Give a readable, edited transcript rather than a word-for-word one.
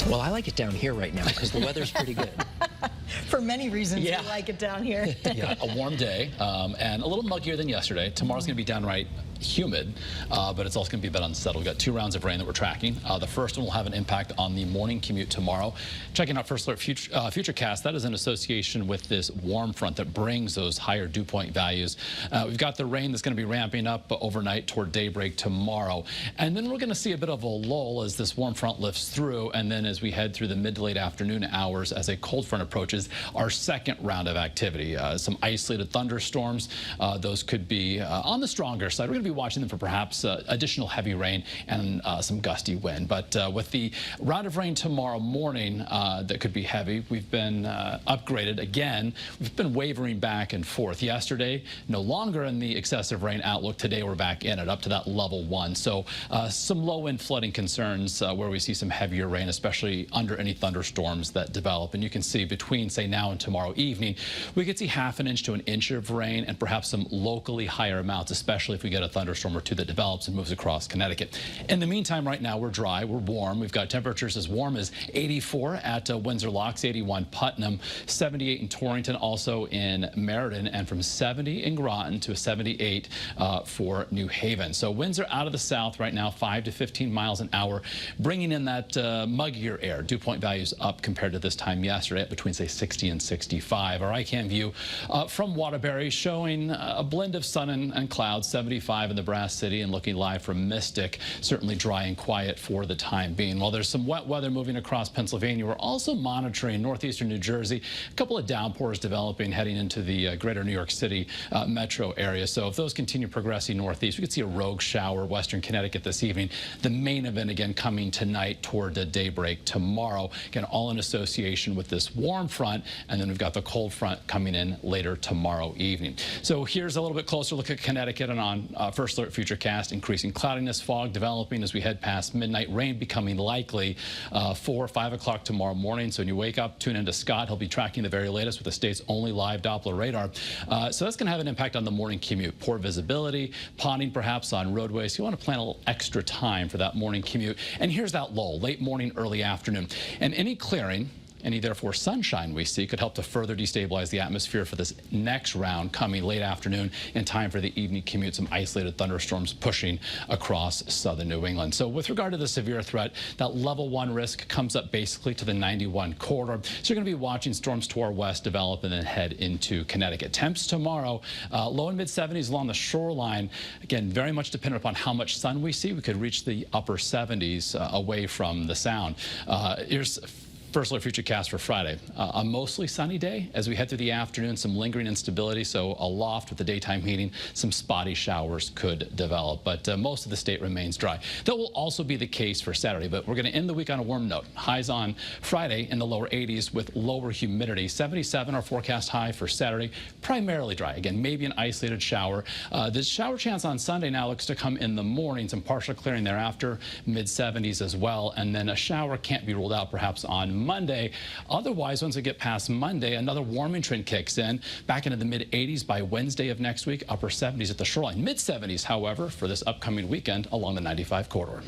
Well, I like it down here right now because the weather's pretty good. For many reasons, Yeah. we like it down here. Yeah, a warm day and a little muggier than yesterday. Tomorrow's going to be downright humid, but it's also going to be a bit unsettled. We've got 2 rounds of rain that we're tracking. The first one will have an impact on the morning commute tomorrow. Checking out First Alert Futurecast, that is in association with this warm front that brings those higher dew point values. We've got the rain that's going to be ramping up overnight toward daybreak tomorrow. And then we're going to see a bit of a lull as this warm front lifts through, and then as we head through the mid to late afternoon hours as a cold front approaches our second round of activity. Some isolated thunderstorms. Those could be on the stronger side. We're going to be watching them for perhaps additional heavy rain and some gusty wind. But with the round of rain tomorrow morning that could be heavy, we've been upgraded again. We've been wavering back and forth. Yesterday, no longer in the excessive rain outlook. Today, we're back in it, up to that level 1. So some low-wind flooding concerns where we see some heavier rain, especially under any thunderstorms that develop. And you can see between, say, now and tomorrow evening, we could see ½ an inch to an inch of rain and perhaps some locally higher amounts, especially if we get a thunderstorm or two that develops and moves across Connecticut. In the meantime, right now, we're dry, we're warm. We've got temperatures as warm as 84 at Windsor Locks, 81 Putnam, 78 in Torrington, also in Meriden, and from 70 in Groton to 78 for New Haven. So winds are out of the south right now, 5 to 15 miles an hour, bringing in that muggier air. Dew point values up compared to this time yesterday at between, say, 60 and 65. Our ICAM view from Waterbury showing a blend of sun and clouds, 75 in the Brass City, and looking live from Mystic, certainly dry and quiet for the time being. While there's some wet weather moving across Pennsylvania, we're also monitoring northeastern New Jersey, a couple of downpours developing heading into the greater New York City metro area. So if those continue progressing northeast, we could see a rogue shower western Connecticut this evening. The main event again coming tonight toward daybreak tomorrow. Again, all in association with this warm front, and then we've got the cold front coming in later tomorrow evening. So here's a little bit closer look at Connecticut and on First Alert Futurecast. Increasing cloudiness, fog developing as we head past midnight. Rain becoming likely 4 or 5 o'clock tomorrow morning. So when you wake up, tune into Scott. He'll be tracking the very latest with the state's only live Doppler radar. So that's going to have an impact on the morning commute. Poor visibility, ponding perhaps on roadways. You want to plan a little extra time for that morning commute. And here's that lull, late morning, early afternoon. And any clearing, any therefore sunshine we see, could help to further destabilize the atmosphere for this next round coming late afternoon in time for the evening commute. Some isolated thunderstorms pushing across southern New England. So with regard to the severe threat, that level 1 risk comes up basically to the 91 corridor. So you're going to be watching storms to our west develop and then head into Connecticut. Temps tomorrow, low and mid 70s along the shoreline. Again, very much dependent upon how much sun we see. We could reach the upper 70s away from the sound. Here's First Alert Futurecast for Friday. A mostly sunny day as we head through the afternoon. Some lingering instability, so aloft with the daytime heating, some spotty showers could develop. But most of the state remains dry. That will also be the case for Saturday, but we're going to end the week on a warm note. Highs on Friday in the lower 80s with lower humidity. 77 our forecast high for Saturday. Primarily dry. Again, maybe an isolated shower. The shower chance on Sunday now looks to come in the morning. Some partial clearing thereafter. Mid 70s as well. And then a shower can't be ruled out perhaps on Monday. Otherwise, once we get past Monday, another warming trend kicks in back into the mid 80s by Wednesday of next week, upper 70s at the shoreline. Mid 70s, however, for this upcoming weekend along the 95 corridor.